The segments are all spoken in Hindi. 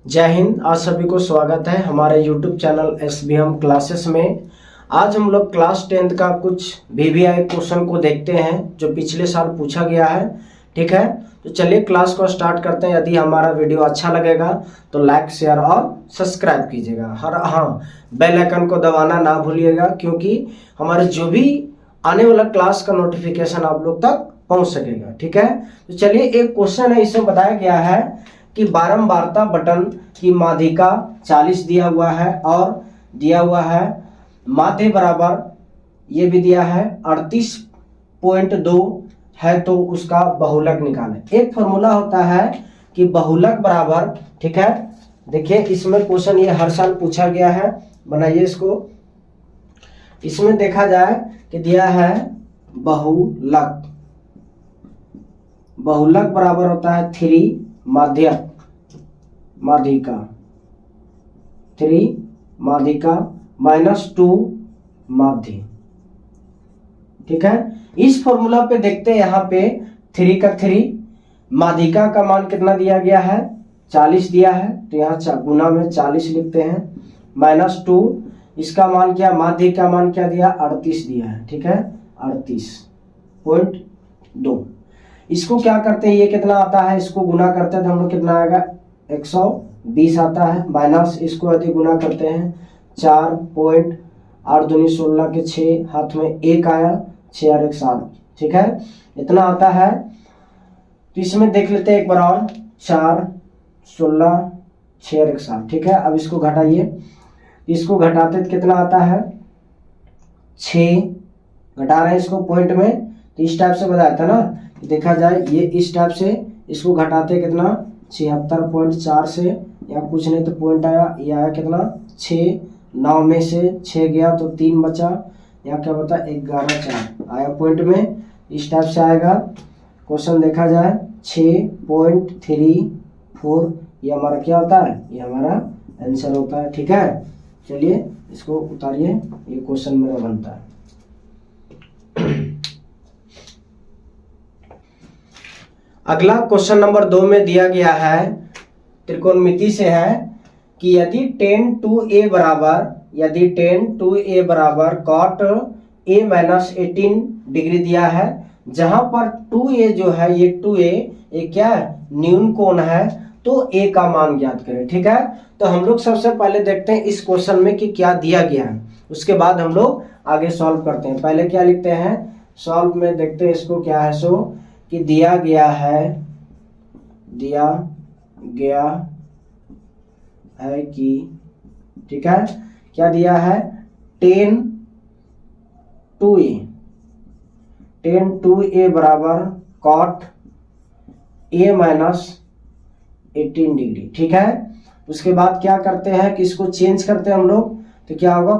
जय हिंद। आज सभी को स्वागत है हमारे YouTube चैनल SBM क्लासेस में। आज हम लोग क्लास 10th का कुछ VVI क्वेश्चन को देखते हैं जो पिछले साल पूछा गया है। ठीक है, तो चलिए क्लास को स्टार्ट करते हैं। यदि हमारा वीडियो अच्छा लगेगा तो लाइक, शेयर और सब्सक्राइब कीजिएगा। हाँ, बेल आइकन को दबाना ना भूलिएगा, क्योंकि हमारे जो भी आने वाला क्लास का नोटिफिकेशन आप लोग तक पहुंच सकेगा। ठीक है, तो चलिए एक क्वेश्चन है, इसमें बताया गया है कि बारंबारता बटन की माध्यिका 40 दिया हुआ है और दिया हुआ है माध्य बराबर, ये भी दिया है 38.2 है, तो उसका बहुलक निकालें। एक फॉर्मूला होता है कि बहुलक बराबर, ठीक है, देखिए इसमें क्वेश्चन ये हर साल पूछा गया है, बनाइए इसको। इसमें देखा जाए कि दिया है बहुलक बराबर होता है 3 माध्यिका 3 माध्यिका -2 माध्य। ठीक है, इस फॉर्मूला पे देखते हैं, यहाँ पे 3 का 3, माध्यिका का मान कितना दिया गया है 40 दिया है, तो यहाँ गुना में 40 लिखते हैं, -2 इसका मान क्या, माध्य का मान क्या दिया 38 दिया है। ठीक है, 38.2। इसको क्या करते हैं, ये कितना आता है, इसको गुना करते हैं तो हम लोग कितना आएगा 120 आता है, माइनस इसको यदि गुना करते हैं 4.8 दूनी 16 के 6 हाथ में 1 आया, 6 और 1 7। ठीक है, इतना आता है। तो इसमें देख लेते हैं एक बार और, 4 16 6 और 1 7। ठीक है, अब इसको घटाइए, इसको घटाते तो कितना आता है 6, घटा रहे हैं इसको पॉइंट में, तो इस टाइप से बताया था ना, देखा जाए ये इस टाइप से इसको घटाते कितना 76.4 से, या कुछ नहीं तो पॉइंट आया, ये आया कितना 6, 9 में से 6 गया तो 3 बचा, या क्या बता 11 4 आया पॉइंट में, इस टाइप से आएगा क्वेश्चन। देखा जाए 6.34, ये हमारा क्या होता है, ये हमारा आंसर होता है। ठीक है, चलिए इसको उतारिए, ये क्वेश्चन मेरा बनता है। अगला क्वेश्चन नंबर 2 में दिया गया है, त्रिकोणमिति से है कि यदि tan 2a बराबर cot a - 18 डिग्री दिया है, जहां पर 2a जो है, ये 2a ये क्या है, न्यून कोण है, तो a का मान ज्ञात करें। ठीक है, तो हम लोग सबसे पहले देखते हैं इस क्वेश्चन में कि क्या दिया गया है, उसके बाद हम लोग आगे सॉल्व करते हैं। पहले क्या लिखते हैं, सॉल्व में देखते हैं इसको क्या है, सो कि दिया गया है कि, ठीक है, क्या दिया है tan 2a बराबर cot a - 18 डिग्री। ठीक है, उसके बाद क्या करते हैं कि इसको चेंज करते हैं हम लोग, तो क्या होगा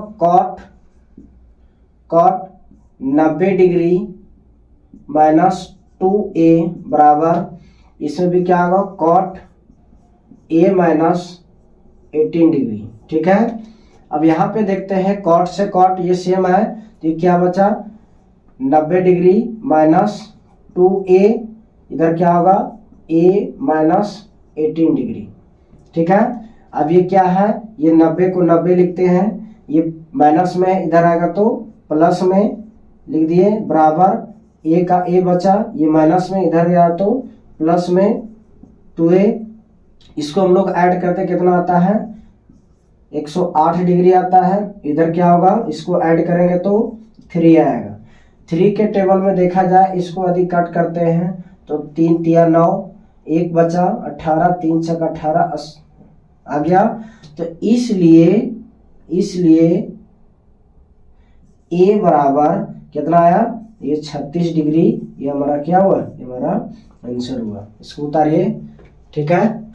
cot 90 डिग्री -2a बराबर, इसमें भी क्या होगा cot a - 18 डिग्री। ठीक है, अब यहाँ पे देखते हैं cot से cot ये सेम है, तो ये क्या बचा 90 डिग्री -2a, इधर क्या होगा a - 18 डिग्री। ठीक है, अब ये क्या है, ये 90 को 90 लिखते हैं, ये माइनस में इधर आएगा तो प्लस में लिख दिए, बराबर a का a बचा, ये माइनस में इधर गया तो प्लस में 2a, इसको हम लोग ऐड करते कितना आता है 108 डिग्री आता है, इधर क्या होगा, इसको ऐड करेंगे तो 3 आएगा। 3 के टेबल में देखा जाए, इसको यदि कट करते हैं तो 3 तिया 9, 1 बचा 18, 3 छक 18 आ गया, तो इसलिए a बराबर कितना आया, ये 36 डिग्री, ये हमारा क्या हुआ, ये हमारा आंसर हुआ। इसको उतारिए। ठीक है,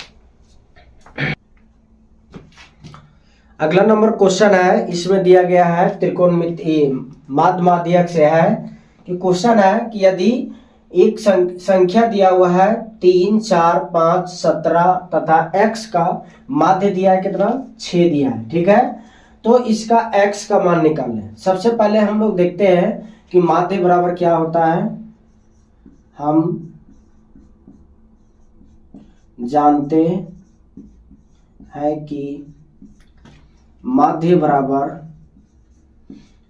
अगला नंबर क्वेश्चन है, इसमें दिया गया है त्रिकोणमिति माध्यक से है कि क्वेश्चन है कि यदि एक संख्या दिया हुआ है 3 4 5 17 तथा x का माध्य दिया है कितना 6 दिया है। ठीक है, तो इसका x का मान निकाल लें। सबसे पहले हम लोग देखते हैं कि माध्य बराबर क्या होता है, हम जानते है कि माध्य बराबर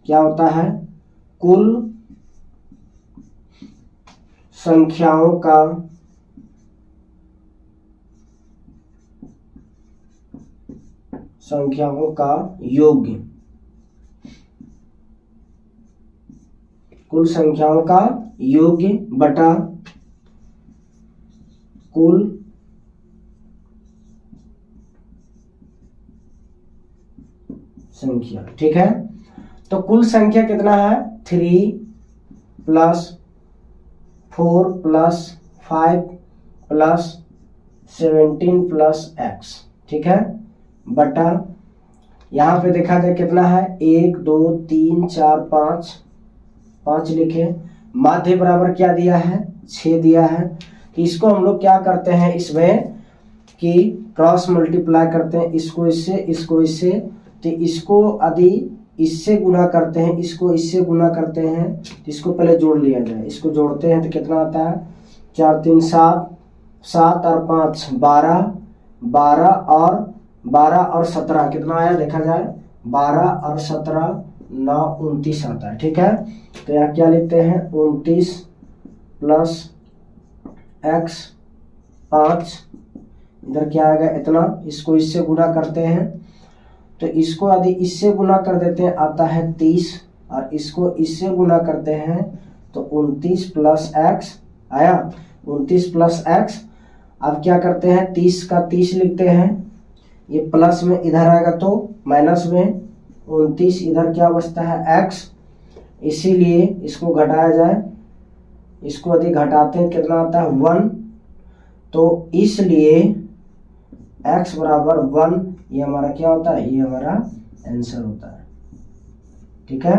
क्या होता है, कुल संख्याओं का योग, कुल संख्याओं का योग बटा कुल संख्या। ठीक है, तो कुल संख्या कितना है, 3 + 4 + 5 + 17 + x। ठीक है, बटा यहाँ पे देखा जाए कितना है, 1 2 3 4 5 लिखे। माध्य बराबर क्या दिया है, 6 दिया है। तो इसको हम लोग क्या करते हैं इसमें कि क्रॉस मल्टीप्लाई करते हैं, इसको इससे, इसको इससे। तो इसको यदि इससे गुना करते हैं, इसको इससे गुना करते हैं, तो इसको पहले जोड़ लिया जाए। इसको जोड़ते हैं तो कितना आता है, 4 3 7, 7 और 5 12, 12 और 17 कितना आया देखा जाए, 12 और 17 9 29 आता है। ठीक है, तो यहाँ क्या लिखते हैं, 29 + x 5, इधर क्या आएगा इतना। इसको इससे गुना करते हैं, तो इसको यदि इससे गुना कर देते हैं आता है 30, और इसको इससे गुना करते हैं तो 29 + x आया, 29 + x। अब क्या करते हैं, 30 का 30 लिखते हैं, ये प्लस में इधर आएगा तो माइनस में, 29 इधर क्या बचता है x, इसीलिए इसको घटाया जाए। इसको यदि घटाते हैं कितना आता है 1, तो इसलिए x बराबर 1, ये हमारा क्या होता है, ये हमारा आंसर होता है। ठीक है,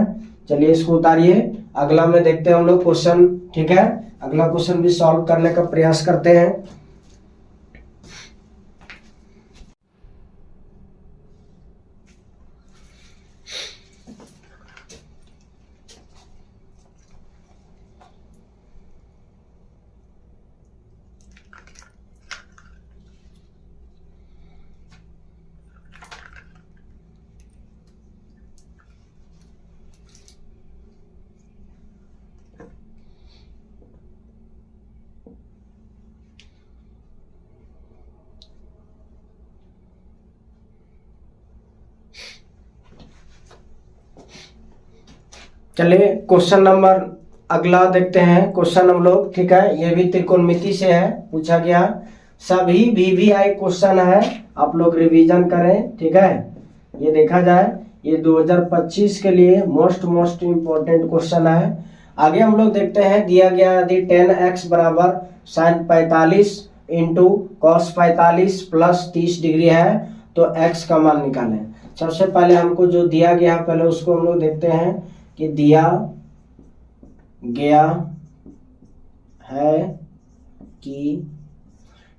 चलिए इसको उतारिए, अगला में देखते हैं हम लोग क्वेश्चन। ठीक है, अगला क्वेश्चन भी सॉल्व करने का प्रयास करते हैं। चलिए क्वेश्चन नंबर अगला देखते हैं। क्वेश्चन हम लोग, ठीक है, ये भी त्रिकोणमिति से है, पूछा गया। सभी VVI क्वेश्चन है, आप लोग रिवीजन करें। ठीक है, ये देखा जाए ये 2025 के लिए मोस्ट इम्पोर्टेंट क्वेश्चन है। आगे हम लोग देखते हैं, दिया गया यदि 10x बराबर sin 45 इंटू cos 45 + 30 डिग्री है तो x का मान निकालें। सबसे पहले हमको जो दिया गया पहले उसको हम लोग देखते हैं कि दिया गया है कि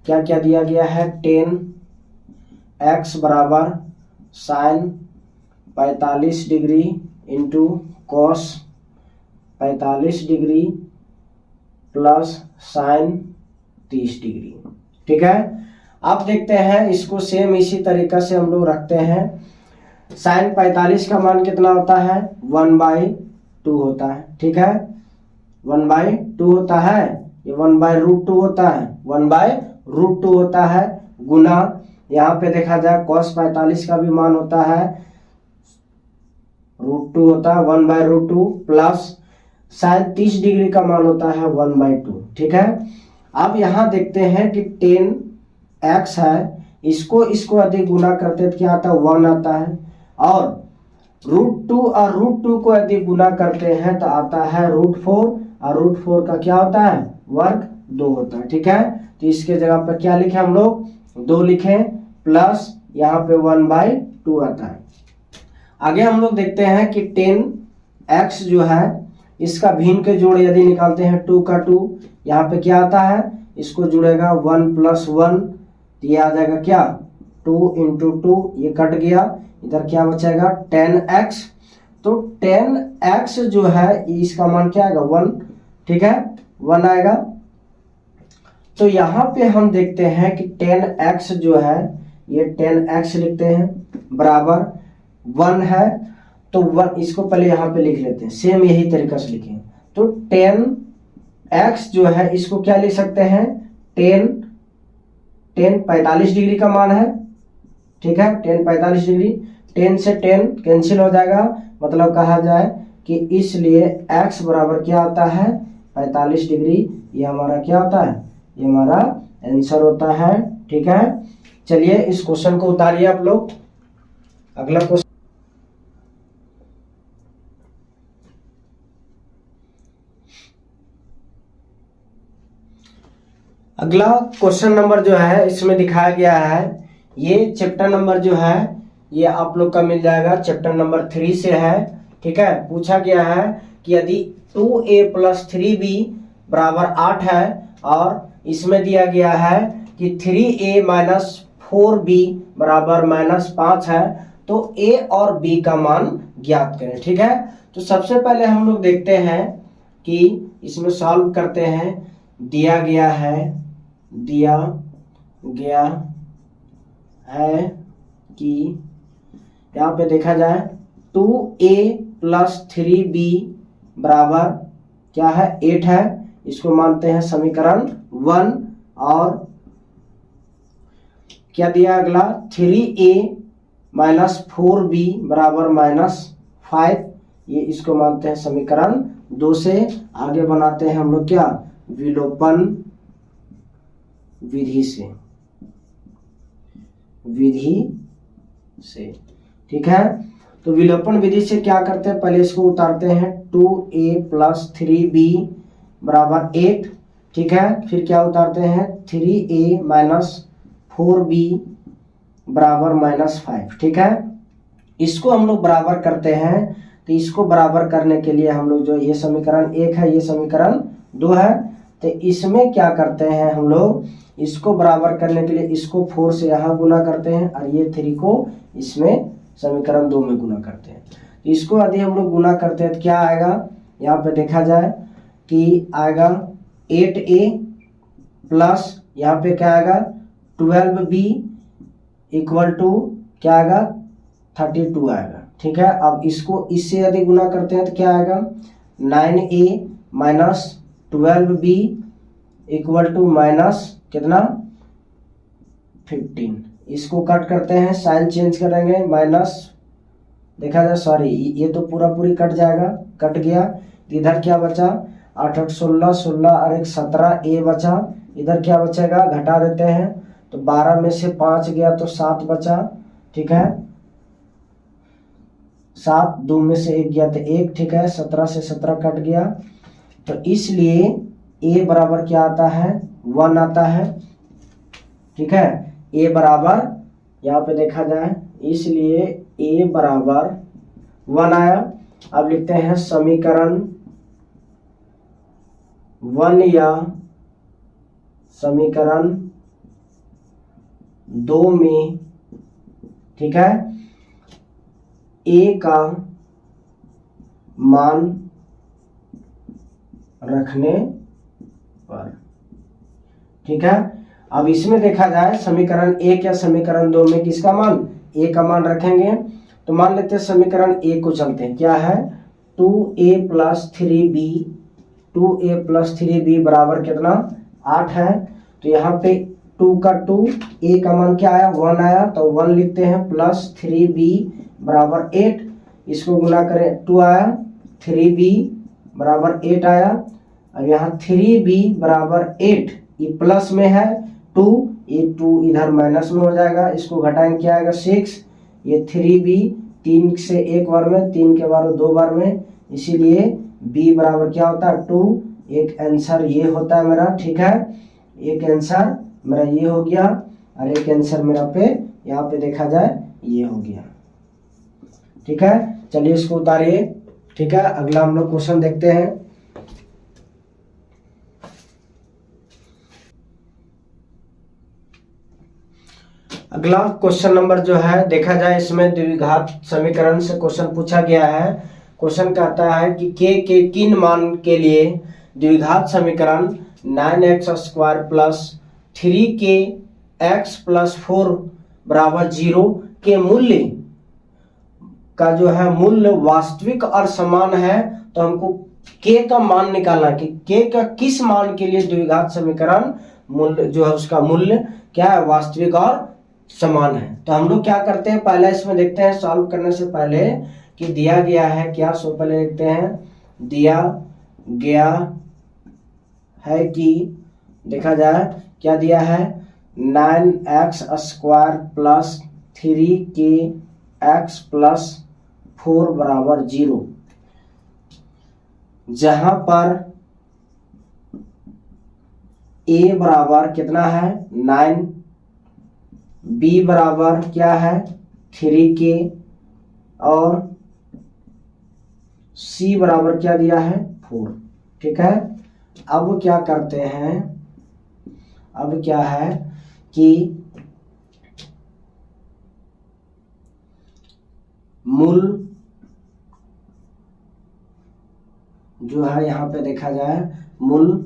क्या क्या दिया गया है, 10x बराबर sin 45 degree into cos 45 degree plus sin 30 degree. ठीक है, अब देखते हैं इसको सेम इसी तरीका से हम लोग रखते हैं। sin 45 का मान कितना होता है, 1/2 होता है। ठीक है, 1/2 होता है, ये 1/√2 होता है, 1/√2 होता है, गुना यहाँ पे देखा जाए cos 45 का भी मान होता है √2 होता है, 1/√2 प्लस sin 30 डिग्री का मान होता है 1/2। ठीक है, अब यहाँ देखते हैं कि 10x है, इसको यदि गुना करते तो क्या आता है, 1 आता है, और √2 और √2 को यदि गुना करते हैं तो आता है √4, और √4 का क्या होता है, वर्ग 2 होता है। ठीक है, तो इसके जगह पर क्या लिखे हम लोग, 2 लिखें, प्लस यहाँ पे 1/2 आता है। आगे हम लोग देखते हैं कि 10x जो है इसका भिन्न के जोड़ यदि निकालते हैं 2 का 2, यहाँ पे क्या आता है, इसको जुड़ेगा 1 + 1, ये आ जाएगा क्या, 2 × 2, ये कट गया, इधर क्या बचेगा 10x। तो 10x जो है इसका मान क्या आएगा, 1। ठीक है, 1 आएगा। तो यहाँ पे हम देखते हैं कि 10x जो है ये 10x लिखते हैं बराबर 1 है, तो 1 इसको पहले यहाँ पे लिख लेते हैं, सेम यही तरीका से लिखें। तो 10x जो है इसको क्या लिख सकते हैं, 10 45 डिग्री का मान है, ठीक है, 10 45 डिग्री, 10 से 10 कैंसिल हो जाएगा, मतलब कहा जाए कि इसलिए x बराबर क्या आता है 45 डिग्री। ये हमारा क्या होता है, ये हमारा आंसर होता है, ठीक है। चलिए इस क्वेश्चन को उतारिए आप लोग। अगला क्वेश्चन, अगला क्वेश्चन नंबर जो है इसमें दिखाया गया है, ये चैप्टर नंबर जो है ये आप लोग का मिल जाएगा चैप्टर नंबर 3 से है, ठीक है। पूछा गया है कि यदि 2a + 3b बराबर 8 है और इसमें दिया गया है कि 3a - 4b बराबर -5 है, तो a और b का मान ज्ञात करें, ठीक है। तो सबसे पहले हम लोग देखते हैं कि इसमें सॉल्व करते हैं। दिया गया है कि यहाँ पे देखा जाए 2a + 3b बराबर क्या है 8 है, इसको मानते हैं समीकरण 1। और क्या दिया अगला 3a - 4b बराबर -5, ये इसको मानते हैं समीकरण 2 से। आगे बनाते हैं हम लोग क्या, विलोपन विधि से, ठीक है। तो विलोपन विधि से क्या करते हैं, पहले इसको उतारते हैं, 2a + 3b बराबर 8, ठीक है। फिर क्या उतारते हैं, 3a - 4b बराबर -5, ठीक है। इसको हम लोग बराबर करते हैं, तो इसको बराबर करने के लिए हम लोग जो ये समीकरण 1 है, ये समीकरण 2 है, तो इसमें क्या करते हैं हम लोग, इसको बराबर करने के लिए इसको 4 से यहाँ गुना करते हैं और ये 3 को इसमें समीकरण 2 में गुना करते हैं। तो इसको यदि हम लोग गुना करते हैं तो क्या आएगा, यहाँ पे देखा जाए कि आएगा 8a प्लस यहाँ पे क्या आएगा 12b इक्वल टू क्या आएगा 32 आएगा, ठीक है। अब इसको इससे यदि गुना करते हैं तो क्या आएगा 9a - 12b equal to minus कितना 15। इसको कट करते हैं, साइन चेंज करेंगे, माइनस देखा जाए, सॉरी ये तो पूरी कट जाएगा, कट गया। इधर क्या बचा 8 8 16 16 और 1 17 a बचा। इधर क्या बचेगा, घटा देते हैं, तो 12 में से 5 गया तो 7 बचा, ठीक है। 7 2 में से 1 गया तो 1, ठीक है। 17 से 17 कट गया, तो इसलिए a बराबर क्या आता है 1 आता है, ठीक है। a बराबर यहाँ पे देखा जाए, इसलिए a बराबर 1 आया। अब लिखते हैं समीकरण 1 या समीकरण 2 में, ठीक है, a का मान रखने पर, ठीक है। अब इसमें देखा जाए समीकरण 1 या समीकरण 2 में किसका मान, a का मान रखेंगे। तो मान लेते हैं समीकरण 1 को चलते हैं, क्या है 2a + 3b बराबर कितना 8 है। तो यहाँ पे 2 का 2, a का मान क्या आया 1 आया, तो 1 लिखते हैं, प्लस 3b बराबर 8, इसको गुना करें 2 आया, 3b बराबर 8 आया। अब यहाँ 3b बराबर 8, ये प्लस में है 2, ये 2 इधर माइनस में हो जाएगा, इसको घटाएंगे क्या आएगा 6। ये 3b 3 से 1 बार में, 3 के बार में 2 बार में, इसीलिए b बराबर क्या होता है 2। एक आंसर ये होता है मेरा, ठीक है। एक आंसर मेरा ये हो गया और एक आंसर मेरा पे यहाँ पे देखा जाए ये हो गया, ठीक है। चलिए इसको उतारिए, ठीक है। अगला हम लोग क्वेश्चन देखते हैं। अगला क्वेश्चन नंबर जो है देखा जाए, इसमें द्विघात समीकरण से क्वेश्चन पूछा गया है। क्वेश्चन कहता है कि के किन मान के लिए द्विघात समीकरण 9x² + 3kx + 4 बराबर 0 के मूल्य का जो है मूल्य वास्तविक और समान है, तो हमको के का मान निकालना कि के का किस मान के लिए द्विघात समीकरण मूल्य जो है उसका मूल्य क्या है, वास्तविक और समान है। तो हम लोग क्या करते हैं, पहले इसमें देखते हैं सॉल्व करने से पहले कि दिया गया है क्या। सो पहले देखते हैं, दिया गया है कि देखा जाए क्या दिया है, 9x² प्लस 3kx प्लस 4 बराबर 0, जहां पर a बराबर कितना है 9, b बराबर क्या है 3k और c बराबर क्या दिया है 4। ठीक है, अब क्या करते हैं, अब क्या है कि मूल जो है यहां पे देखा जाए मूल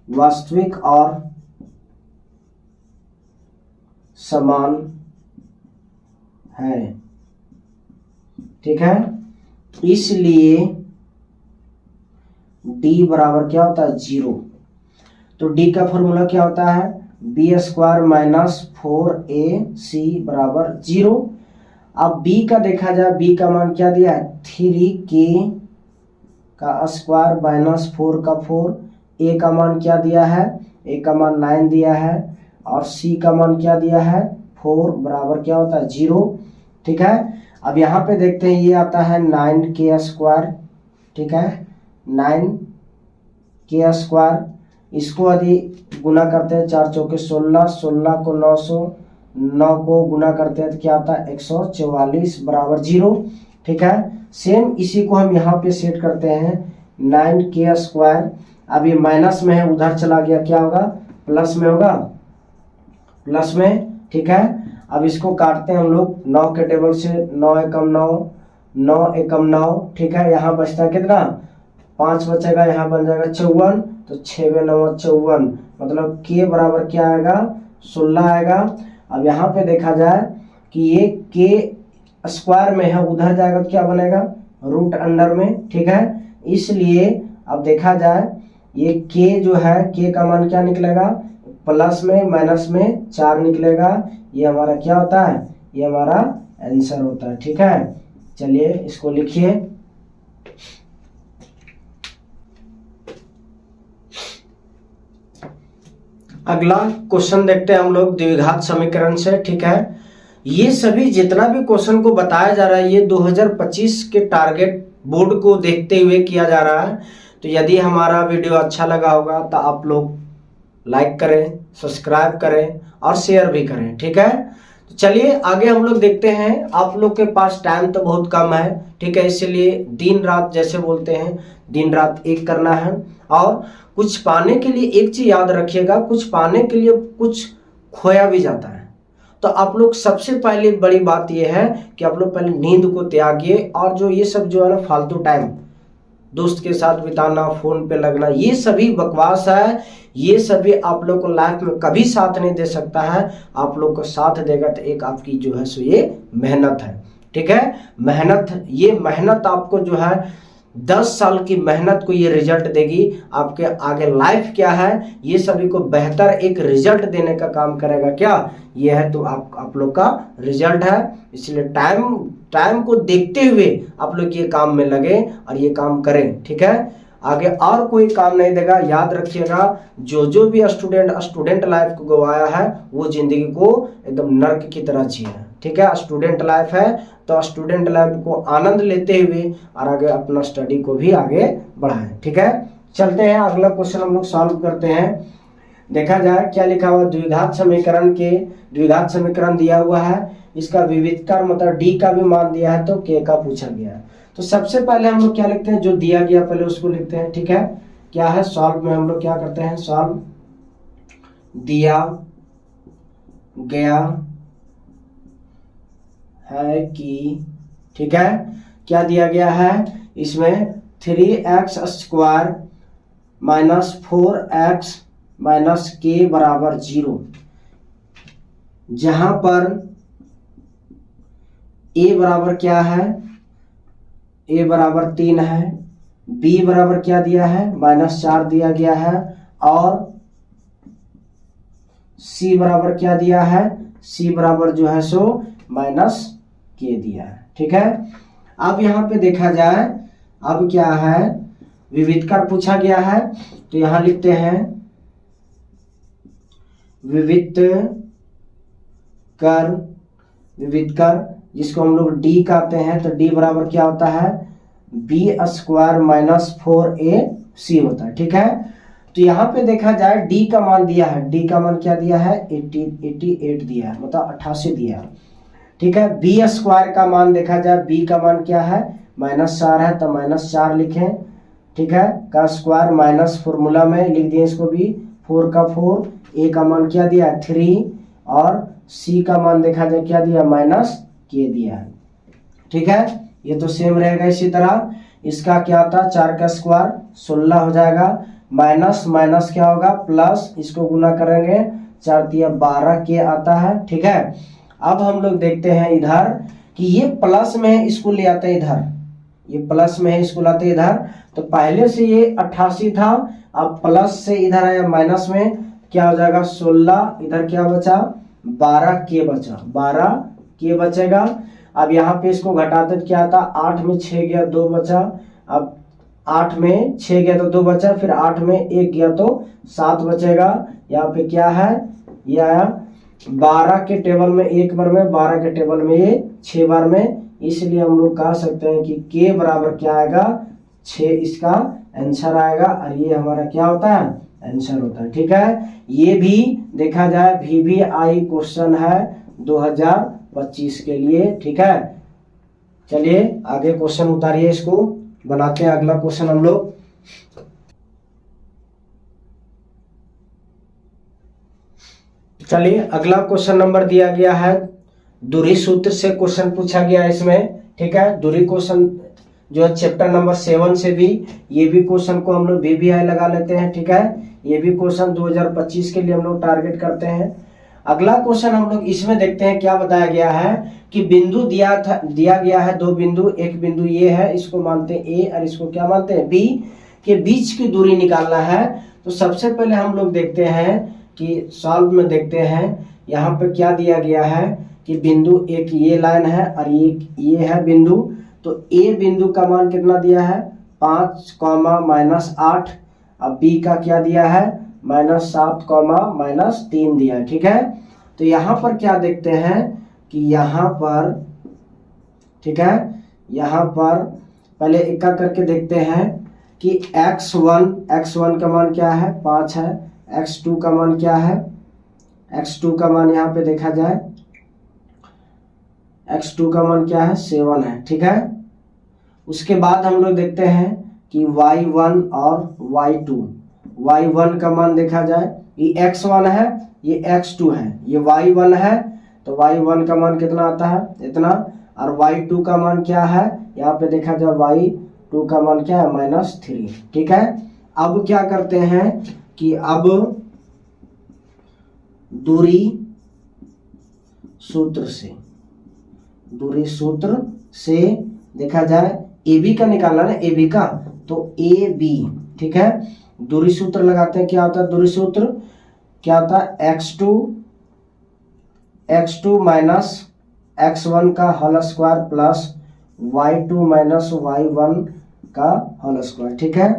वास्तविक और समान है। ठीक है, इसलिए d बराबर क्या होता है 0। तो d का फॉर्मूला क्या होता है, b² माइनस 4ac बराबर 0। अब b का देखा जाए, b का मान क्या दिया है 3k का स्क्वायर माइनस 4 का 4, a का मान क्या दिया है, a का मान 9 दिया है और c का मान क्या दिया है 4 बराबर क्या होता है 0। ठीक है, अब यहाँ पे देखते हैं ये आता है 9k²। ठीक है, 9k², इसको यदि गुना करते हैं 4 चौके 16, 16 को 900, 9 को गुना करते हैं तो क्या आता है 144 बराबर 0। ठीक है, सेम इसी को हम यहाँ पे सेट करते हैं 9k²। अब ये माइनस में है, उधर चला गया, क्या होगा प्लस में होगा, प्लस में। ठीक है, अब इसको काटते हैं हम लोग 9 के टेबल से, 9 एकम 9, 9 एकम 9। ठीक है, यहाँ बचता है कितना 5 बचेगा, यहाँ बन जाएगा 54, तो 6 × 9 = 54, मतलब k बराबर क्या आएगा 16 आएगा। अब यहाँ पे देखा जाए कि ये k² में है, उधर जाएगा तो क्या बनेगा रूट अंडर में। ठीक है, इसलिए अब देखा जाए ये k जो है, k का मान क्या निकलेगा, प्लस में माइनस में 4 निकलेगा। ये हमारा क्या होता है, ये हमारा आंसर होता है। ठीक है, चलिए इसको लिखिए। अगला क्वेश्चन देखते हैं हम लोग द्विघात समीकरण से। ठीक है, ये सभी जितना भी क्वेश्चन को बताया जा रहा है ये 2025 के टारगेट बोर्ड को देखते हुए किया जा रहा है। तो यदि हमारा वीडियो अच्छा लगा होगा तो आप लोग लाइक करें, सब्सक्राइब करें और शेयर भी करें। ठीक है, तो चलिए आगे हम लोग देखते हैं। आप लोग के पास टाइम तो बहुत कम है, ठीक है, इसलिए दिन रात जैसे बोलते हैं, दिन रात एक करना है। और कुछ पाने के लिए एक चीज याद रखिएगा, कुछ पाने के लिए कुछ खोया भी जाता है। तो आप लोग सबसे पहले बड़ी बात यह है कि आप लोग पहले नींद को त्यागिए, और जो ये सब जो है ना फालतू टाइम दोस्त के साथ बिताना, फोन पे लगना, ये सभी बकवास है। ये सभी आप लोग को लाइफ में कभी साथ नहीं दे सकता है। आप लोग को साथ देगा तो एक आपकी जो है सो ये मेहनत है। ठीक है, मेहनत, ये मेहनत आपको जो है 10 साल की मेहनत को ये रिजल्ट देगी। आपके आगे लाइफ क्या है, ये सभी को बेहतर एक रिजल्ट देने का काम करेगा। क्या ये है तो आप लोग का रिजल्ट है। इसलिए टाइम को देखते हुए आप लोग ये काम में लगे और ये काम करें। ठीक है, आगे और कोई काम नहीं देगा। याद रखिएगा, जो भी स्टूडेंट लाइफ को गवाया है वो जिंदगी को एकदम नर्क की तरह जिए। ठीक है, स्टूडेंट लाइफ है तो स्टूडेंट लाइफ को आनंद लेते हुए और आगे अपना स्टडी को भी आगे बढ़ाएं। ठीक है, चलते हैं अगला क्वेश्चन हम लोग सॉल्व करते हैं। देखा जाए क्या लिखा हुआ, द्विघात समीकरण दिया हुआ है, इसका विविधकर मतलब d का भी मान दिया है तो k का पूछा गया है। तो सबसे पहले हम लोग क्या लिखते हैं, जो दिया गया पहले उसको लिखते हैं। ठीक है, क्या है सॉल्व में हम लोग क्या करते हैं, सॉल्व दिया गया है कि, ठीक है, क्या दिया गया है इसमें 3x² माइनस 4x माइनस के बराबर 0, जहां पर a बराबर क्या है, a बराबर 3 है, b बराबर क्या दिया है, -4 दिया गया है, और c बराबर क्या दिया है, c बराबर जो है सो -k दिया है। ठीक है, अब यहाँ पे देखा जाए, अब क्या है, विविधकर पूछा गया है, तो यहां लिखते हैं विविधकर जिसको हम लोग d कहते हैं, तो d बराबर क्या होता है, b² - 4ac होता है। ठीक है, तो यहाँ पे देखा जाए d का मान दिया है, d का मान क्या दिया है, 88 दिया है, मतलब 88 दिया है। ठीक है, b² का मान देखा जाए, b का मान क्या है, -4 है, तो -4 लिखें। ठीक है, का स्क्वायर माइनस फॉर्मूला में लिख दिए इसको भी, 4 का 4, a का मान क्या दिया है, 3, और c का मान देखा जाए क्या दिया, -k दिया है। ठीक है, ये तो सेम रहेगा। इसी तरह इसका क्या होता है, 4 का स्क्वायर 16 हो जाएगा, माइनस माइनस क्या होगा, प्लस, इसको गुना करेंगे, 4 तिया 12 के आता है। ठीक है, अब हम लोग देखते हैं इधर कि ये प्लस में है, इसको ले आते हैं इधर, ये प्लस में है, इसको लाते इधर, तो पहले से ये 88 था, अब प्लस से इधर आया माइनस में, क्या हो जाएगा 16, इधर क्या बचा, 12 के बचा, 12 के बचेगा। अब यहाँ पे इसको घटाते क्या आता, 8 में 6 गया 2 बचा, अब 8 में 6 गया तो 2 बचा, फिर 8 में 1 गया तो 7 बचेगा। यहाँ पे क्या है, ये आया 12 के टेबल में 1 बार में, 12 के टेबल में ये 6 बार में, इसलिए हम लोग कह सकते हैं कि k बराबर क्या आएगा, 6 इसका आंसर आएगा, और ये हमारा क्या होता है, आंसर होता है। ठीक है, ये भी देखा जाए VVI क्वेश्चन है 2025 के लिए। ठीक है, चलिए आगे क्वेश्चन उतारिए, इसको बनाते हैं अगला क्वेश्चन हम लोग। चलिए अगला क्वेश्चन नंबर दिया गया है, दूरी सूत्र से क्वेश्चन पूछा गया है इसमें। ठीक है, दूरी क्वेश्चन जो है चैप्टर नंबर 7 से भी, ये भी क्वेश्चन को हम लोग VVI लगा लेते हैं। ठीक है, ये भी क्वेश्चन 2025 के लिए हम लोग टारगेट करते हैं। अगला क्वेश्चन हम लोग इसमें देखते हैं, क्या बताया गया है कि बिंदु दिया गया है, 2 बिंदु, एक बिंदु ये है, इसको मानते हैं A और इसको क्या मानते हैं B, के बीच की दूरी निकालना है। तो सबसे पहले हम लोग देखते हैं कि सॉल्व में देखते हैं, यहाँ पे क्या दिया गया है कि बिंदु एक ये लाइन है और ये है बिंदु, तो A बिंदु का मान कितना दिया है, 5, -8, अब B का क्या दिया है, -7, -3 दिया है। ठीक है, तो यहाँ पर क्या देखते हैं कि यहाँ पर, ठीक है, यहाँ पर पहले एक करके देखते हैं कि x1 का मान क्या है, 5 है, x2 का मान क्या है, x2 का मान यहाँ पे देखा जाए, x2 का मान क्या है, 7 है। ठीक है, उसके बाद हम लोग देखते हैं कि y1 और y2, y1 का मान देखा जाए, ये x1 है, ये x2 है, ये y1 है, तो y1 का मान कितना आता है, इतना, और y2 का मान क्या है, यहाँ पे देखा जाए y2 का मान क्या है, -3। ठीक है, अब क्या करते हैं कि अब दूरी सूत्र से देखा जाए, AB का निकालना है, AB का, तो AB। ठीक है, दूरी सूत्र लगाते हैं, क्या होता है दूरी सूत्र, क्या होता है, x2 माइनस x1 का whole square plus y2 minus y1 का होल स्क्वायर। ठीक है,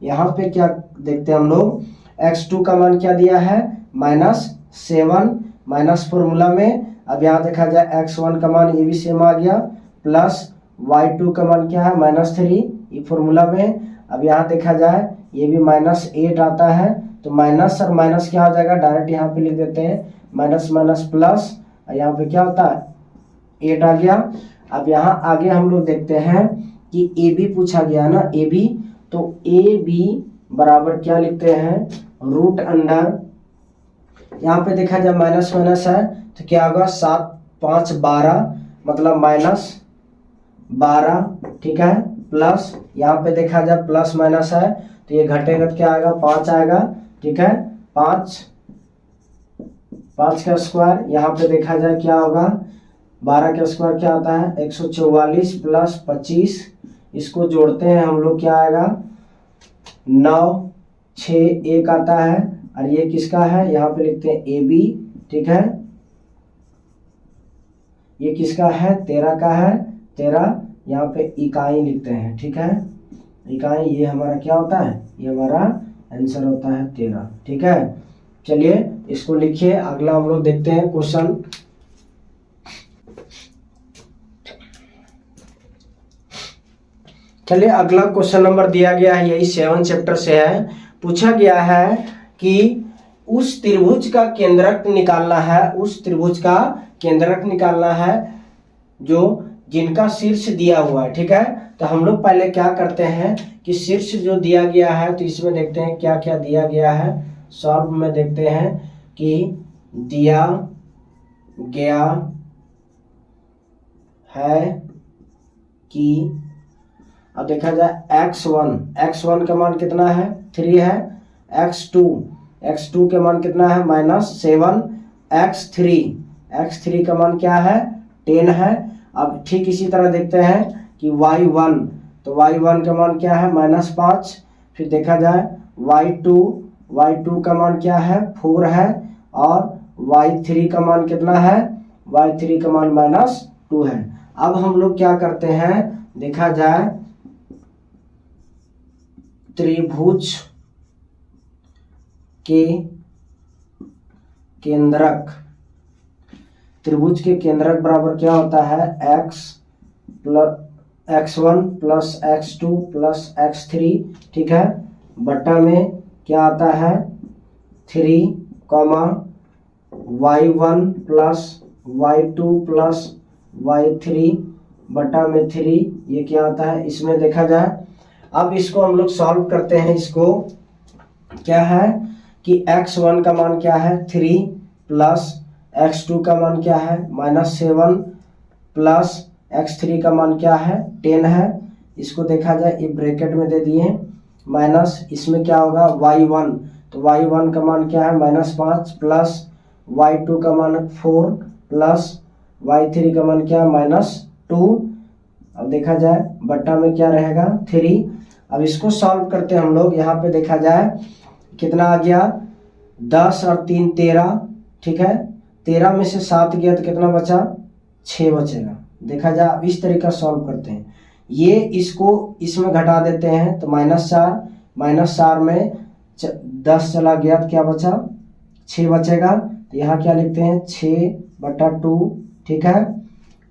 यहाँ पे क्या देखते हैं हम लोग, x2 का मान क्या दिया है, -7, माइनस फॉर्मूला में, अब यहाँ देखा जाए x1 का मान ये भी सेम आ गया, प्लस y2 का मान क्या है, -3, ये फॉर्मूला में, अब यहाँ देखा जाए ये भी -8 आता है, तो माइनस और माइनस क्या हो जाएगा, डायरेक्ट यहाँ पे लिख देते हैं, माइनस माइनस प्लस, यहाँ पे क्या होता है 8 आ गया। अब यहाँ आगे हम लोग देखते हैं कि AB पूछा गया है ना, AB, तो AB बराबर क्या लिखते हैं, √अंडर, यहाँ पे देखा जाए माइनस माइनस है, तो क्या होगा 7, 5, 12, मतलब -12। ठीक है, प्लस यहाँ पे देखा जाए प्लस माइनस है, तो ये घटेगा तो क्या आएगा, 5 आएगा। ठीक है, 5, 5 का स्क्वायर, यहाँ पे देखा जाए क्या होगा, 12 का स्क्वायर क्या आता है 144 प्लस 25, इसको जोड़ते हैं हम लोग क्या आएगा 9, 6 1 आता है, और ये किसका है यहाँ पे लिखते हैं ए बी, ठीक है। ये किसका है 13 का है, 13 यहाँ पे इकाई लिखते हैं, ठीक है, इकाई, ये हमारा क्या होता है, ये हमारा आंसर होता है 13, ठीक है। चलिए इसको लिखिए, अगला हम लोग देखते हैं क्वेश्चन। चलिए अगला क्वेश्चन नंबर दिया गया है, यही 7 चैप्टर से है। पूछा गया है कि उस त्रिभुज का केंद्रक निकालना है, उस त्रिभुज का केंद्रक निकालना है जो जिनका शीर्ष दिया हुआ है, ठीक है। तो हम लोग पहले क्या करते हैं कि शीर्ष जो दिया गया है तो इसमें देखते हैं क्या क्या दिया गया है। सॉल्व में देखते हैं कि दिया गया है कि, अब देखा जाए x1 का मान कितना है 3 है, x2 के मान कितना है -7, x3 का मान क्या है 10 है। अब ठीक इसी तरह देखते हैं कि y1, तो y1 का मान क्या है -5, फिर देखा जाए y2 का मान क्या है 4 है, और y3 का मान कितना है, y3 का मान -2 है। अब हम लोग क्या करते हैं, देखा जाए त्रिभुज के केंद्रक, त्रिभुज के केंद्रक बराबर क्या होता है x1 plus x2 plus x3, ठीक है, बटा में क्या आता है 3, y1 plus y2 plus y3 बटा में 3, ये क्या आता है, इसमें देखा जाए। अब इसको हम लोग सॉल्व करते हैं। इसको क्या है कि x1 का मान क्या है 3 प्लस x2 का मान क्या है -7 प्लस x3 का मान क्या है 10 है। इसको देखा जाए, ये ब्रैकेट में दे दिए माइनस, इसमें क्या होगा y1, तो y1 का मान क्या है -5 प्लस y2 का मान 4 प्लस y3 का मान क्या है -2। अब देखा जाए बट्टा में क्या रहेगा 3। अब इसको सॉल्व करते हैं हम लोग। यहाँ पे देखा जाए कितना आ गया 10 और 3 13, ठीक है, 13 में से 7 गया तो कितना बचा 6 बचेगा। देखा जाए अब इस तरीका सॉल्व करते हैं, ये इसको इसमें घटा देते हैं तो -4 में 10 चला गया तो क्या बचा 6 बचेगा। तो यहाँ क्या लिखते हैं 6/2, ठीक है,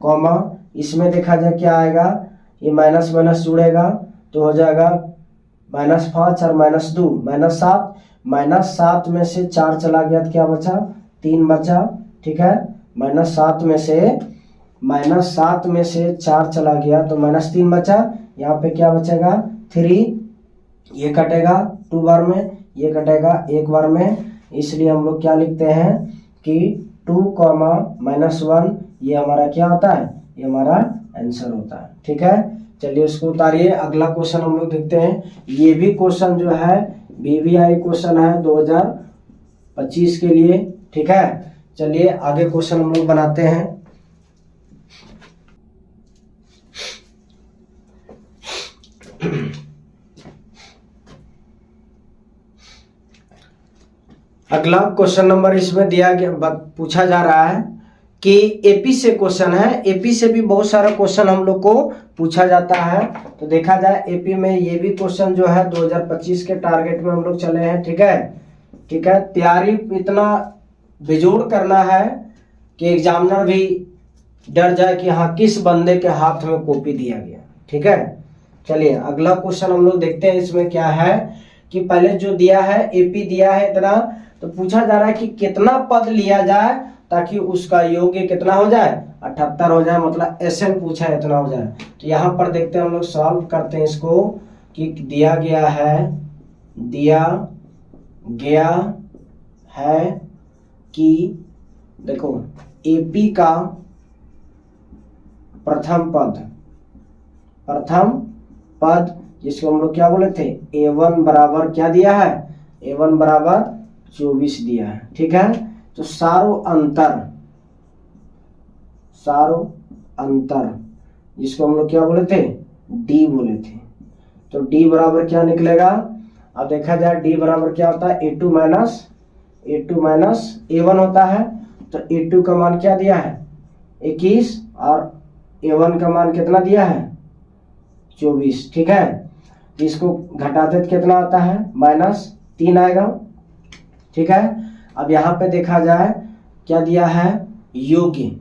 कॉमा, इसमें देखा जाए क्या आएगा, ये माइनस माइनस जुड़ेगा तो हो जाएगा -5 और -2 -7, -7 में से 4 चला गया तो क्या बचा 3 बचा, ठीक है, -7 में से 4 चला गया तो -3 बचा। यहाँ पे क्या बचेगा 3, ये कटेगा 2 बार में, ये कटेगा 1 बार में, इसलिए हम लोग क्या लिखते हैं कि 2, -1 ये हमारा क्या होता है, ये हमारा आंसर होता है, ठीक है। चलिए उसको उतारिए। अगला क्वेश्चन हम लोग देखते हैं। ये भी क्वेश्चन जो है बीवीआई क्वेश्चन है 2025 के लिए, ठीक है। चलिए आगे क्वेश्चन हम लोग बनाते हैं। अगला क्वेश्चन नंबर इसमें दिया गया, पूछा जा रहा है कि एपी से क्वेश्चन है। एपी से भी बहुत सारा क्वेश्चन हम लोग को पूछा जाता है। तो देखा जाए एपी में ये भी क्वेश्चन जो है 2025 के टारगेट में हम लोग चले हैं, ठीक है, ठीक है। तैयारी इतना बेजोड़ करना है कि एग्जामिनर भी डर जाए कि हाँ किस बंदे के हाथ में कॉपी दिया गया, ठीक है। चलिए अगला क्वेश्चन हम लोग देखते हैं। इसमें क्या है कि पहले जो दिया है एपी दिया है इतना, तो पूछा जा रहा है कि कितना पद लिया जाए ताकि उसका योग्य कितना हो जाए 78 हो जाए, मतलब SN पूछा है इतना हो जाए। तो यहाँ पर देखते हैं हम लोग सॉल्व करते हैं इसको कि दिया गया है कि देखो एपी का प्रथम पद जिसको हम लोग क्या बोले थे A1 बराबर क्या दिया है, A1 बराबर 24 दिया है। ठीक है, तो सारो अंतर जिसको हम लोग क्या बोले थे, डी बोले थे। तो डी बराबर क्या निकलेगा, अब देखा जाए डी बराबर क्या होता है, A2 माइनस A1 होता है। तो A2 का मान क्या दिया है 21 और A1 का मान कितना दिया है 24। ठीक है, तो इसको घटाते तो कितना आता है -3 आएगा। ठीक है, अब यहाँ पे देखा जाए क्या दिया है योग्य।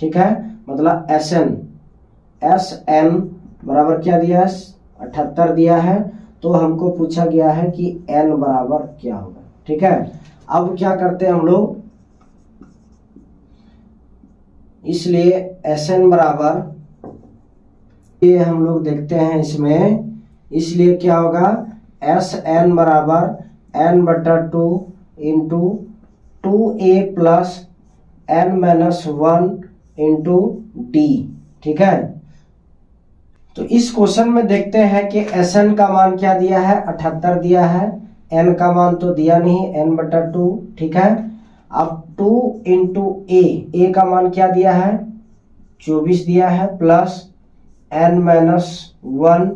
ठीक है, मतलब SN बराबर क्या दिया है 78 दिया है। तो हमको पूछा गया है कि N बराबर क्या होगा। ठीक है, अब क्या करते हैं हम लोग, इसलिए SN बराबर ये हम लोग देखते हैं इसमें, इसलिए क्या होगा SN बराबर N/2 into 2A plus N-1 into D। ठीक है, तो इस क्वेश्चन में देखते हैं कि SN का मान क्या दिया है 78 दिया है, N का मान तो दिया नहीं N/2। ठीक है, अब 2 इंटू A का मान क्या दिया है 24 दिया है, प्लस N-1,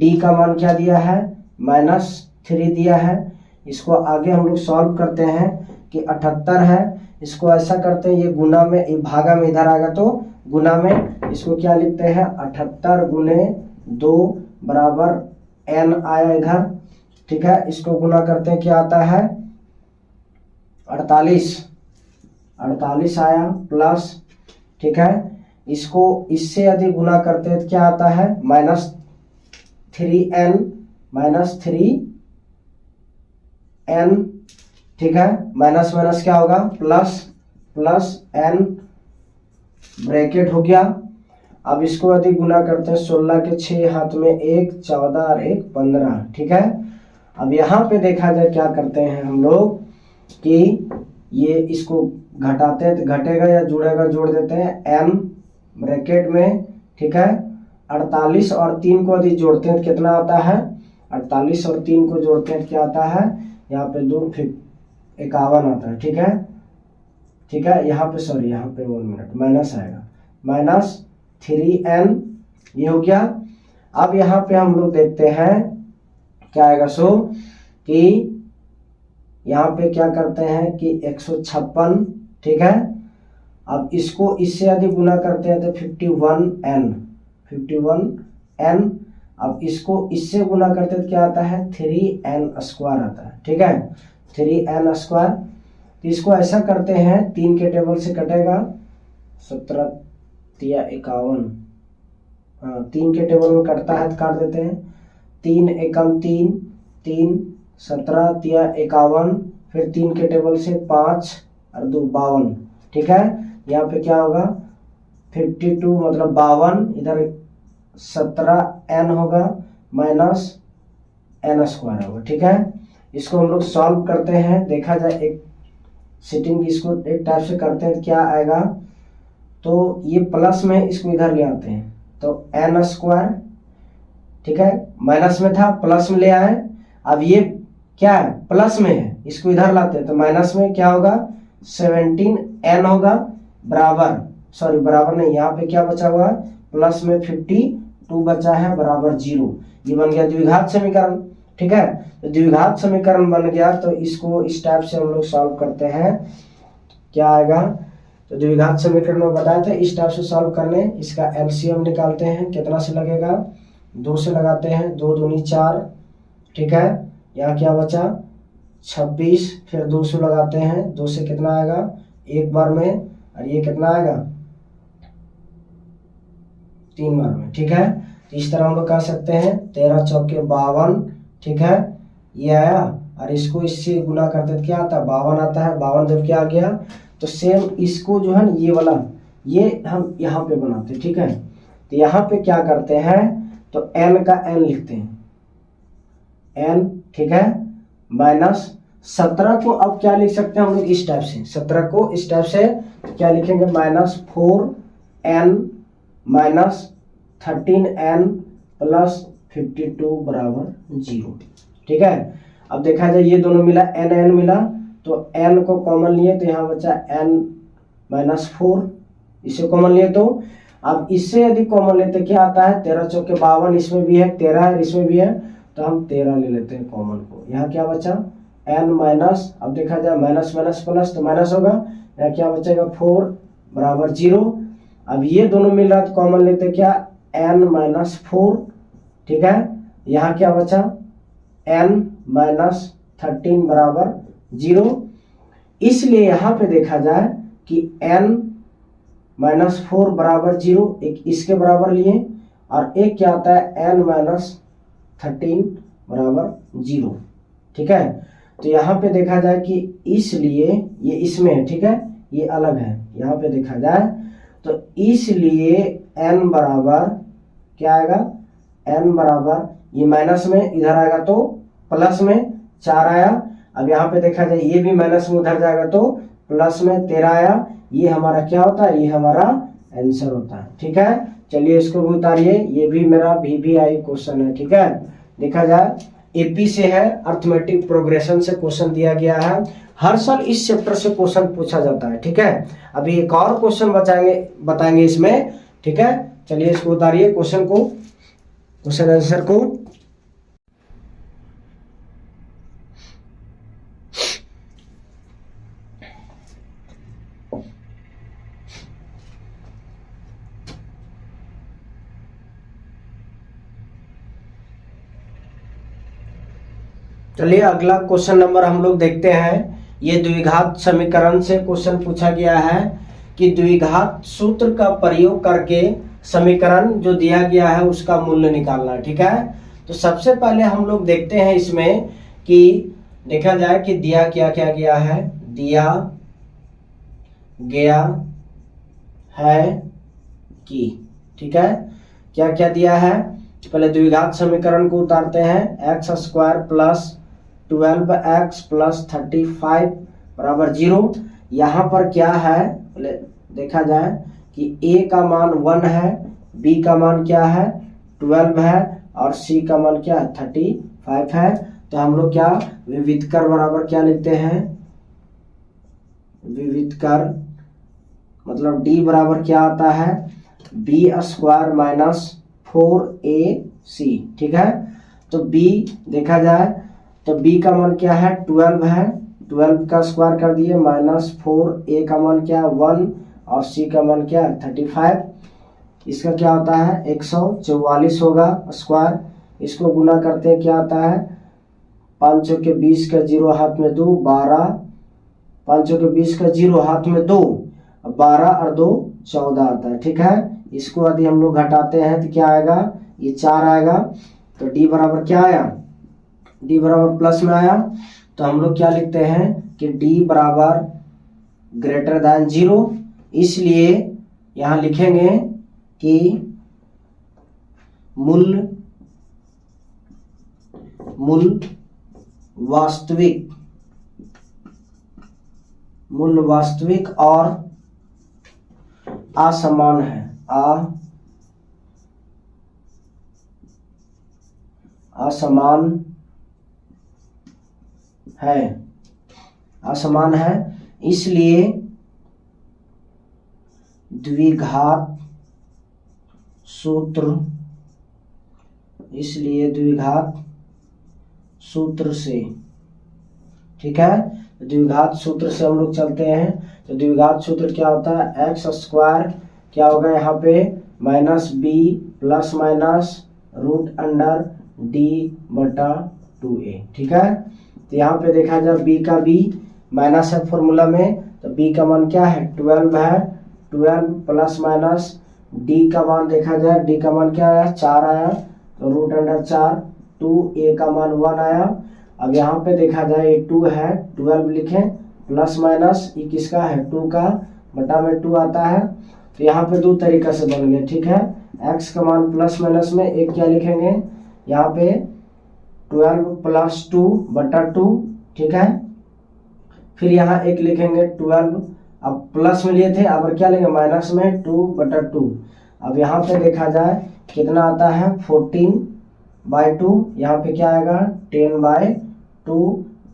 D का मान क्या दिया है -3 दिया है। इसको आगे हम लोग सॉल्व करते हैं कि 78 है, इसको ऐसा करते हैं ये गुना में, ये भागा में इधर आएगा तो गुना में, इसको क्या लिखते हैं 78 गुने 2 बराबर N आया इधर। ठीक है, इसको गुना करते हैं क्या आता है 48 आया प्लस। ठीक है, इसको इससे यदि गुना करते हैं तो क्या आता है -3n। ठीक है, माइनस माइनस क्या होगा प्लस n ब्रैकेट हो गया। अब इसको यदि गुना करते हैं 16 के 6 हाथ में 1, 14 और 1 15। ठीक है, अब यहाँ पे देखा जाए क्या करते हैं हम लोग कि ये इसको घटाते हैं तो घटेगा या जुड़ेगा, जोड़ देते हैं m ब्रैकेट में। ठीक है, 48 और 3 को यदि जोड़ते हैं तो कितना आता है 48 और 3 को जोड़ते हैं क्या आता है, यहाँ पे 2 51 आता है। ठीक है, ठीक है, यहाँ पे सॉरी यहाँ पे 1 मिनट माइनस आएगा -3n ये हो गया। अब यहाँ पे हम लोग देखते हैं क्या आएगा, सो कि यहाँ पे क्या करते हैं कि 156। ठीक है, अब इसको इससे यदि गुना करते हैं तो 51n। अब इसको इससे गुना करते हैं तो क्या आता है 3n² आता है। ठीक है, 3n²। तो इसको ऐसा करते हैं 3 के टेबल से कटेगा 17 या 51, हाँ 3 के टेबल में कटता है तो काट देते हैं 3 एकम 3 17 या 51, फिर 3 के टेबल से 5 और 2 52। ठीक है, यहाँ पे क्या होगा 52 मतलब 52, इधर 17n होगा माइनस n² होगा। ठीक है, इसको हम लोग सॉल्व करते हैं, देखा जाए एक सिटिंग इसको एक टाइप से करते हैं क्या आएगा, तो ये प्लस में इसको इधर ले आते हैं तो n²। ठीक है, माइनस में था प्लस में ले आए, अब ये क्या है प्लस में है, इसको इधर लाते हैं तो माइनस में क्या होगा 17n होगा बराबर नहीं, यहाँ पे क्या बचा हुआ है प्लस में 52 बचा है बराबर 0। ये बन गया द्विघात समीकरण। ठीक है, तो द्विघात समीकरण बन गया, तो इसको इस टाइप से हम लोग सॉल्व करते हैं क्या आएगा, तो द्विघात समीकरण में बताया था इस टाइप से सॉल्व करने। इसका एलसीएम निकालते हैं, कितना से लगेगा 2 से लगाते हैं, 2 दूनी 4। ठीक है, यहाँ क्या बचा 26, फिर 2 से लगाते हैं, 2 से कितना आएगा एक बार में, और ये कितना आएगा 3 बार में। ठीक है, तो इस तरह हम लोग कह सकते हैं 13 चौके 52। ठीक है, ये आया, और इसको इससे गुना करते तो क्या आता है 52 आता है। 52 जब क्या आ गया तो सेम इसको जो है ये वाला ये हम यहाँ पे बनाते हैं। ठीक है, तो यहाँ पे क्या करते हैं तो n का n लिखते हैं n। ठीक है, माइनस 17 को अब क्या लिख सकते हैं हम लोग इस टाइप से, 17 को इस टाइप से तो क्या लिखेंगे -4n माइनस 13n प्लस 52 बराबर 0। ठीक है, अब देखा जाए ये दोनों मिला n n मिला, तो n को कॉमन लिए तो यहाँ बचा n-4, इसे कॉमन लिए तो अब इससे यदि कॉमन लेते क्या आता है 13 चौके 52, इसमें भी है 13 है, इसमें भी है, तो हम 13 ले लेते हैं कॉमन को। यहाँ क्या बचा n माइनस, अब देखा जाए माइनस माइनस प्लस तो माइनस होगा, यहाँ क्या बचेगा 4 बराबर 0। अब ये दोनों मिल रहा तो कॉमन लेते क्या n-4, ठीक है। यहाँ क्या बचा n-13 बराबर 0। इसलिए यहाँ पे देखा जाए कि n-4 बराबर 0, एक इसके बराबर लिए और एक क्या आता है n-13 बराबर 0, ठीक है। तो यहाँ पे देखा जाए कि इसलिए ये इसमें है, ठीक है, ये अलग है। यहाँ पे देखा जाए तो इसलिए n बराबर क्या आएगा, n बराबर ये माइनस में इधर आएगा तो प्लस में 4 आया। अब यहाँ पे देखा जाए ये भी माइनस में उधर जाएगा तो प्लस में 13 आया। ये हमारा क्या होता है, ये हमारा आंसर होता है, ठीक है। चलिए इसको भी उतारिए, ये भी मेरा VVI क्वेश्चन है, ठीक है। देखा जाए AP से है, अर्थमेटिक प्रोग्रेशन से क्वेश्चन दिया गया है। हर साल इस चैप्टर से क्वेश्चन पूछा जाता है, ठीक है। अभी एक और क्वेश्चन बताएंगे इसमें, ठीक है। चलिए इसको उतारिए क्वेश्चन को, क्वेश्चन आंसर को। चलिए अगला क्वेश्चन नंबर हम लोग देखते हैं। ये द्विघात समीकरण से क्वेश्चन पूछा गया है कि द्विघात सूत्र का प्रयोग करके समीकरण जो दिया गया है उसका मूल्य निकालना, ठीक है। तो सबसे पहले हम लोग देखते हैं इसमें कि देखा जाए कि दिया क्या क्या गया है, दिया गया है कि, ठीक है, क्या क्या दिया है। पहले द्विघात समीकरण को उतारते हैं, x² प्लस 12x प्लस 35 बराबर 0। यहाँ पर क्या है, पहले देखा जाए कि a का मान 1 है, b का मान क्या है 12 है और c का मान क्या है 35 है। तो हम लोग क्या विविधकर बराबर क्या लिखते हैं, विविधकर मतलब d बराबर क्या आता है b² माइनस 4ac, ठीक है। तो b देखा जाए तो b का मान क्या है 12 है, 12 का स्क्वायर कर दिए माइनस 4a का मान क्या है 1 और c का मान क्या है 35। इसका क्या होता है 144 होगा स्क्वायर। इसको गुना करते हैं क्या आता है 5 के 20 का 0 हाथ में 2 12, 5 के 20 का 0 हाथ में 2, 12 और 2 14 आता है, ठीक है। इसको यदि हम लोग घटाते हैं तो क्या आएगा, ये 4 आएगा। तो d बराबर क्या आया, d बराबर प्लस में आया। तो हम लोग क्या लिखते हैं कि d बराबर ग्रेटर दैन 0। इसलिए यहाँ लिखेंगे कि मूल वास्तविक और असमान है, असमान है। इसलिए द्विघात सूत्र से, ठीक है। द्विघात सूत्र से हम लोग चलते हैं। तो द्विघात सूत्र क्या होता है x² क्या होगा यहाँ पे minus b plus minus √d/2a, ठीक है। तो यहाँ पे देखा जाए b का b माइनस है फॉर्मूला में, तो b का मान क्या है 12 है, 12 प्लस माइनस d का मान देखा जाए, d का मान क्या आया 4 आया, तो √4 2a का मान 1 आया। अब यहाँ पे देखा जाए 2 है 12 लिखें प्लस माइनस ये किसका है 2 का बटा में 2 आता है। तो यहाँ पे दो तरीका से बन गए, ठीक है। x का मान प्लस माइनस में एक क्या लिखेंगे यहाँ पे 12 प्लस 2 बटा 2, ठीक है। फिर यहाँ एक लिखेंगे 12, अब प्लस में लिए थे अब क्या लेंगे माइनस में 2 बटा 2। अब यहाँ पे देखा जाए कितना आता है 14/2, यहाँ पे क्या आएगा 10/2 2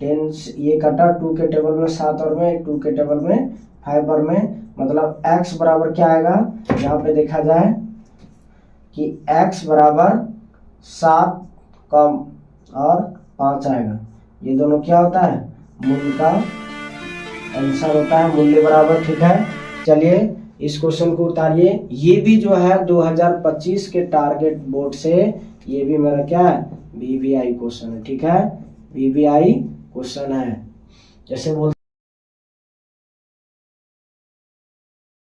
10 ये कटा, 2 के टेबल में 7 और में, 2 के टेबल में 5 और में, मतलब x बराबर क्या आएगा, यहाँ पे देखा जाए कि x बराबर 7 कम और 5 आएगा। ये दोनों क्या होता है, मूल्य का आंसर होता है, मूल्य बराबर। ठीक है, चलिए इस क्वेश्चन को उतारिए। ये भी जो है 2025 के टारगेट बोर्ड से, ये भी मेरा क्या है, VVI क्वेश्चन है। ठीक है, VVI क्वेश्चन है। जैसे बोल